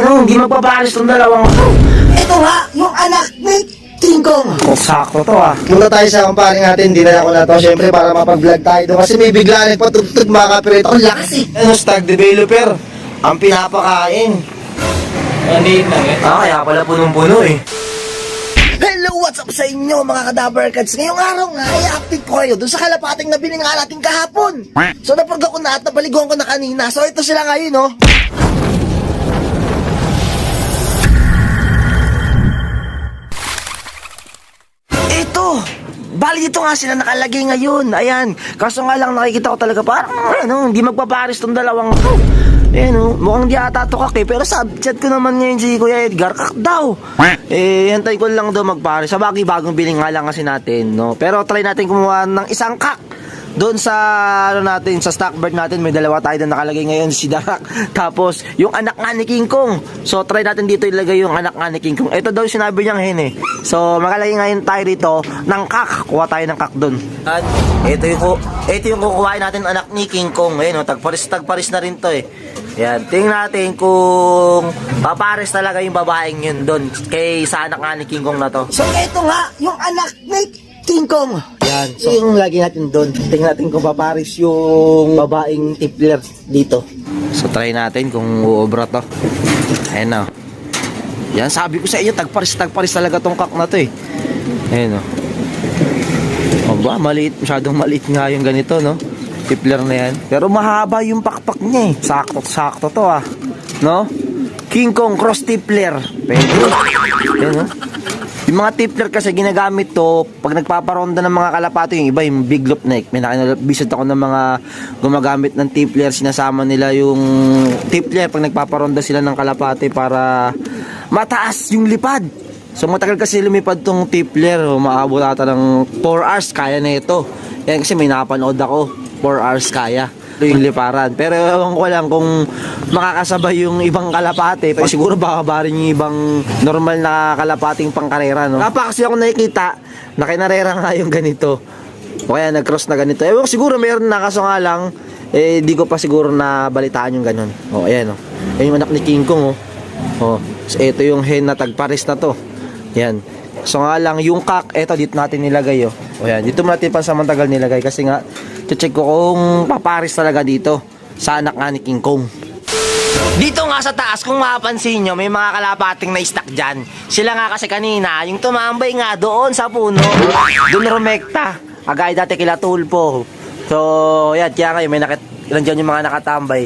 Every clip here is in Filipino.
hindi magpapares tong dalawang to. Ito nga, yung anak ni King Kong. Oh, sakto to ah. Muna tayo sa kumparing natin, dinala ko na to syempre para mapag-vlog tayo doon kasi may bigla nagpatugtog mga kapirito. Ang lakas eh. Ano, stag developer, ang pinapakain. Hindi lang eh. Kaya pala punong-puno eh. Hello, what's up sa inyo mga Kadabarkads? Ngayong araw nga, i-update ko kayo doon sa kalapating nabili nga natin kahapon. So napurga ko na at nabaliguan ko na kanina. So ito sila ngayon, no? Ito! Bali dito nga sila nakalagay ngayon. Ayan. Kaso nga lang nakikita ko talaga parang hindi magpapares tong dalawang to. Ayan mukhang di ata to kak eh. Pero sa chat ko naman ngayon si Kuya Edgar, kak daw. Hantay ko lang daw magpares. Sabagay bagong biling nga lang kasi natin, no? Pero try natin kumuha ng isang kak. Doon sa natin, sa stock bird natin, may dalawa tayo na nakalagay ngayon, si Darak. Tapos, yung anak nga ni King Kong. So, try natin dito ilagay yung anak nga ni King Kong. Ito daw yung sinabi niyang hen eh. So, makalagay ngayon tayo rito ng kak. Kuha tayo ng kak doon. At, ito yung kukuhain natin anak ni King Kong. Ayun, tagparis na rin to eh. Yan, tingnan natin kung papares talaga yung babaeng yun doon kay sa anak nga ni King Kong na to. So, ito nga, yung anak ni King Kong. Yan, so yung lagi natin doon. Tingnan natin kung paparis yung babaeng tipler dito. So try natin kung uobra to. Ayan na. Yan, sabi ko sa inyo, tagparis talaga tong kak na to eh. Ayan o. Aba, maliit, masyadong maliit nga yung ganito, no? Tipler na yan. Pero mahaba yung pakpak niya eh. Sakto to ah. No? King Kong cross tipler. Pwede. Ayan o. Yung mga tipler kasi ginagamit to pag nagpaparonda ng mga kalapati, yung iba yung big loop neck. May nakinabisad ako ng mga gumagamit ng tipler, sinasama nila yung tipler pag nagpaparonda sila ng kalapati para mataas yung lipad. So matagal kasi lumipad tong tipler, umaabot ata ng 4 hours kaya na ito. Yan kasi may napanood ako, 4 hours kaya yung liparan. Pero ewan ko lang kung makakasabay yung ibang kalapate. Pero siguro baka ba rin yung ibang normal na kalapating pangkarera, no? Kapa kasi ako nakikita na kinarera nga yung ganito. O kaya nag-cross na ganito. Ewan ko siguro meron na, kaso nga lang di ko pa siguro na balitaan yung ganon. O ayan o. Yan yung anak ni King Kong o. O. So ito yung hen na tagpares na to. Yan. So nga lang yung kak, eto dito natin nilagay o. O yan. Dito natin pansamantagal nilagay kasi nga check ko kung papares talaga dito sa anak nga ni King Kong. Dito nga sa taas, kung mapapansin nyo, may mga kalapating na stock dyan. Sila nga kasi kanina, yung tumambay nga doon sa puno, doon rumekta. Agay dati kila Tulpo. So, yan, kaya ngayon, may nandiyan yung mga nakatambay.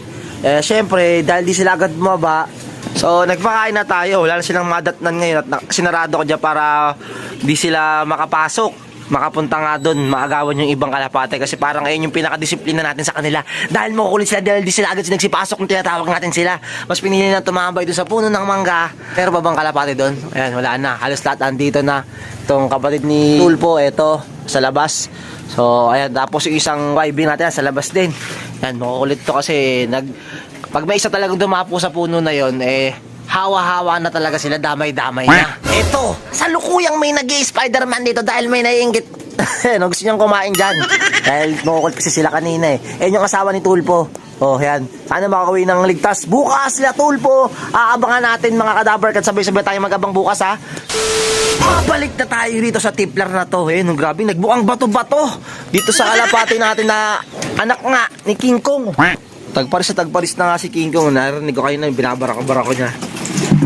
Syempre, dahil di sila agad bumaba, so, nagpakain na tayo. Wala na silang madatnan ngayon at sinarado ko dyan para di sila makapasok. Makapunta nga doon, maagawan yung ibang kalapate kasi parang ayun yung pinakadisiplina natin sa kanila. Dahil makukulit sila, dahil di sila agad nagsipasok kung tinatawag natin sila. Mas pinili na tumambay doon sa puno ng mangga. Pero ba bang kalapate doon? Ayan, wala na. Halos lahat andito na. Itong kapatid ni Tulpo, eto, sa labas. So, ayan, tapos yung isang YB natin sa labas din. Ayan, makukulit to kasi pag may isa talagang dumapo sa puno na yon, hawa-hawa na talaga sila, damay-damay na. Eto, sa lukuyang may nag-i-Spider-Man dito dahil may naiinggit. Gusto niyang kumain dyan. Dahil makukulit kasi sila kanina eh. Ayan yung asawa ni Tulpo. Oh, yan. Sana makakawin ng ligtas. Bukas sila Tulpo. Aabangan natin mga Kadabarkads. Sabay-sabay tayo mag-abang bukas ha. Mabalik na tayo dito sa tipler na to. Grabe, nagbukang bato-bato. Dito sa kalapati natin na anak nga ni King Kong. Tagparis na nga si King Kong. Narinig ko kayo na binabarako-barako niya.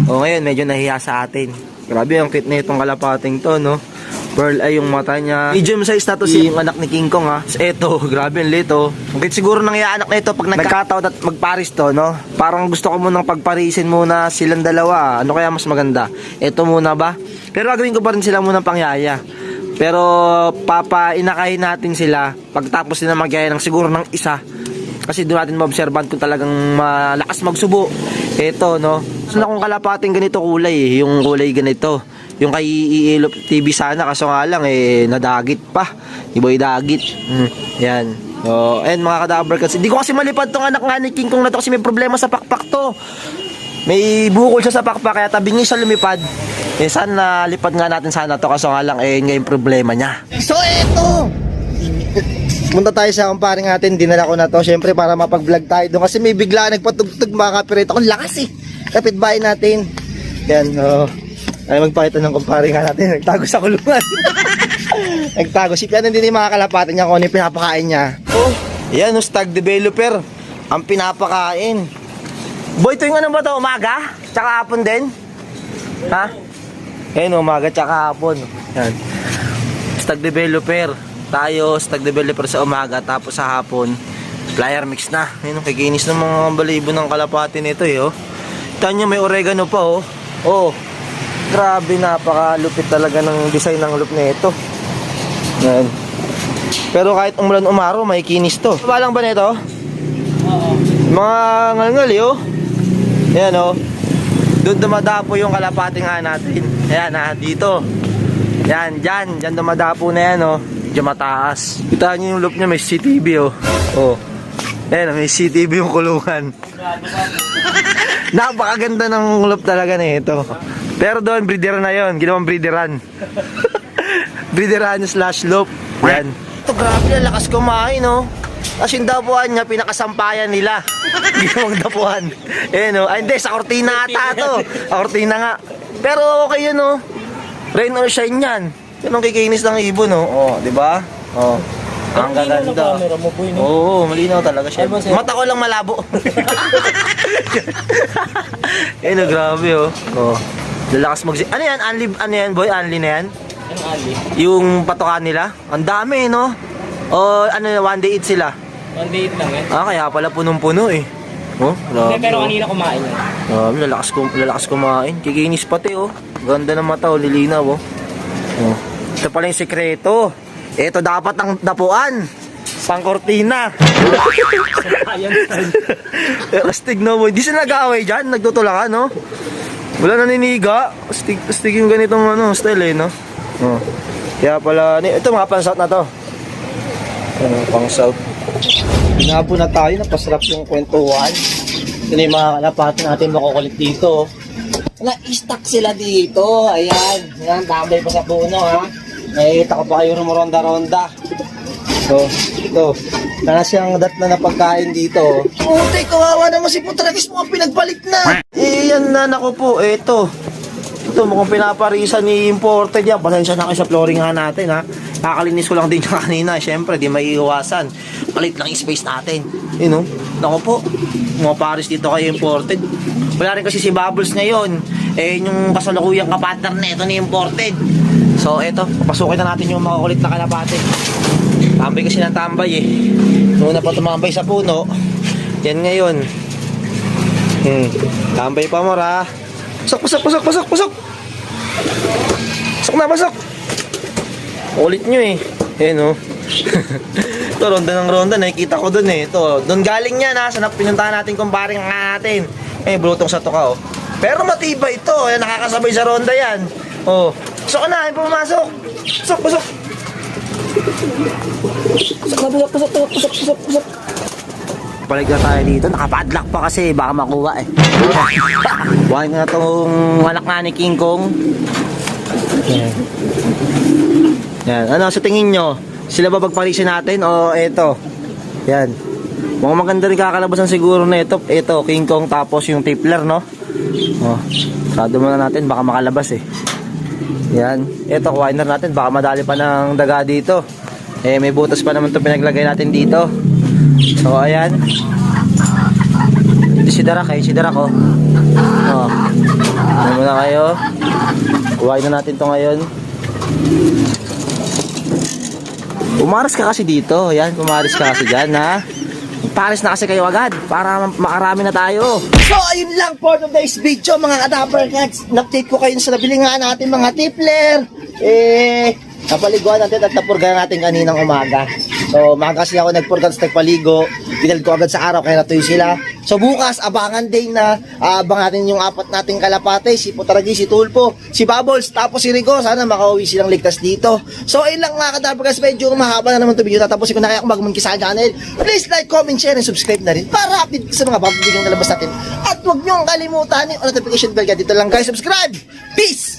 O ngayon, medyo nahiya sa atin. Grabe, ang cute na itong kalapating to, no? Pearl ay yung mata niya. Medium size na to si yung anak ni King Kong, ha? Eto, grabe ang lito. Okay, siguro nangyayaan anak na ito pag nagkataon at magparis to, no? Parang gusto ko munang pagparisin muna silang dalawa. Ano kaya mas maganda? Eto muna ba? Pero gagawin ko pa rin sila munang pangyaya. Pero papainakahin natin sila pagtapos nila magyaya ng siguro ng isa. Kasi doon natin ma-observan kung talagang malakas magsubo. Eto, no? So na kung kalapating ganito kulay yung kulay ganito. Yung kay Iilop TV sana, kaso nga lang nadagit pa. Iba yung dagit. Yan. So, and mga Kadabarkads, hindi ko kasi malipad tong anak nga ni King Kong na to kasi may problema sa pakpak to. May bukol siya sa pakpak kaya tabingi siya lumipad. Sana lipad nga natin sana to, kaso nga lang nga yung problema niya. So, eto! Punta tayo sa kumparing natin, dinala ko na to syempre para mapag-vlog tayo doon kasi may bigla nagpatugtog mga kapirito. Ang lakas eh. kapitbahay natin. Yan, ay magpakita ng kumpare nga natin. Nagtago sa kulungan. Nagtago. Sipian din yung mga kalapatan niya kung ano yung pinapakain niya. Oh, yan o, stag developer. Ang pinapakain. Boy, ito yung ano ba ito? Umaga? Tsaka hapon din? Ha? Yan, umaga tsaka hapon. Yan. Stag developer. Tayo, stag developer sa umaga. Tapos sa hapon, flyer mix na. Yan, kikinis ng mga balibo ng kalapati nito eh. Oh. Ito nyo, may oregano pa oh. Oh. Grabe, napakalupit talaga ng design ng loop na ito. Yan. Pero kahit umulan umaraw, may kinis to. Balang ba nito? Oo. Mga ngalngal oh. Yan oh. Doon dumadapo yung kalapati nga natin. Ayan ha, dito. Yan, dyan dumadapo na yan oh. Medyo mataas. Kita nyo yung loop niya, may CCTV oh. Oh. Ayan, may CCTV yung kulungan. Napakaganda ng loop talaga na ito. Pero doon, breederan na yun. Ginawang breederan. Breederan slash loop. Yan. Ito, grabe na lakas kumain, no? Kasi yung dapuan niya, pinakasampayan nila. Ginawang dapuan. Eh, no? Ay, hindi, sa kortina ata to. Sa kortina nga. Pero okay yun, no? Rain or shine yan. Yan ang kikinis ng ibon, no? Oh, di ba? Oh. Ang gaganda. Oo, malinaw talaga siya. Mata ko lang malabo. Eh, no, grabe, oh. Oh. Lalakas ano yan? Ano yan, boy? Anli na yan? Yung ali. Yung patokan nila? Ang dami, no? O ano, one day eat sila? One day lang eh. Ah, kaya pala punong-puno eh. Oh, grabe. Hindi, pero oh. kanina kumain yan. Lalakas kumain. Kikinis pati, oh. Ganda ng mata, oh. Lilinaw, oh. Oh. Ito pala yung sekreto. Ito dapat ang dapuan. Pang-kortina. Ayan. Astig, no, boy. Di sila nag-aaway dyan. Nagtutulakan, no? Wala naniniga. Astig yung ganitong ano, style, eh, no? Oh. Kaya pala, ito mga pang-south na to. Ano, pang-south. Pinabo na tayo, napasarap yung kwentuhan. Yun yung mga kalapati natin makukulit dito. Na-stack sila dito. Ayan. Yan, tambay pa sa puno ha. Nakikita ko pa kayo rumoronda-ronda. So, ito. Sana siyang dat na napagkain dito. Puti, kawawa naman si Putragis mo ang pinagpalit na. Eh, yan na, nako po, eto. Ito, mukhang pinaparisan ni imported yan. Pasensya na kayo sa flooring nga natin, ha. Kakalinis ko lang din yung kanina. Siyempre, di may iwasan. Palit lang yung space natin. Yun, no? Nako po, mga paris dito kayo imported. Wala rin kasi si Bubbles ngayon. Eh, yung kasalukuyang kapartner na ito ni imported. So, eto, papasukin na natin yung mga kulit na kalapate. Tambay kasi ng tambay, eh. Noon pa tumambay sa puno. Yan ngayon. Tambay pa, mora. Pasok. Pasok na, pasok. Ulit nyo, eh. Eh, no? Ito, ronda ng ronda. Nakikita ko dun, eh. Ito, dun galing yan, ha. Sa pinuntahan natin kumparing nga natin. Eh, brutong sa tuka, oh. Pero matibay ito. Ayan, nakakasabay sa ronda yan. Oh. Pasok ka na, pumasok. Pasok. Pasok. Balik na tayo dito. Nakapadlock pa kasi. Baka makuha eh. Buhay na itong anak na ni King Kong. Yan. Ano sa tingin nyo? Sila ba pagparisin natin o eto? Yan. Mga maganda rin kakalabasan siguro na ito. Ito, King Kong tapos yung Tippler, no? Oh. Sado muna natin. Baka makalabas eh. Yan. Ito, winer natin. Baka madali pa ng daga dito. Eh, may butas pa naman itong pinaglagay natin dito. So, ayan. Ito si Darak, eh. Si Darak, oh. Oh. Ano muna kayo. Kuhain na natin ito ngayon. Umaris ka kasi dito. Yan, umaris ka kasi dyan, ha. Paris na kasi kayo agad para makarami na tayo. So, ayun lang for today's video, mga Kadapper Cats. Na-update ko kayo sa nabili nga natin mga Tippler. Napaliguan natin at napurga natin kaninang umaga. So, umaga kasi ako nagpurga sa nagpaligo. Pinal ko agad sa araw kaya natuyo sila. So, bukas, abangan din na abangan natin yung apat nating kalapate. Si Putragi, si Tulpo, si Bubbles, tapos si Rico. Sana makauwi silang ligtas dito. So, ayun lang mga Kadapper Cats. Medyo mahaba na naman ito video. Tatapusin ko na kaya kung bago sa channel. Please like, comment, share, and subscribe na rin para update sa mga bagong video na labas natin. At huwag niyong kalimutan yung notification bell. Dito lang guys, subscribe! Peace!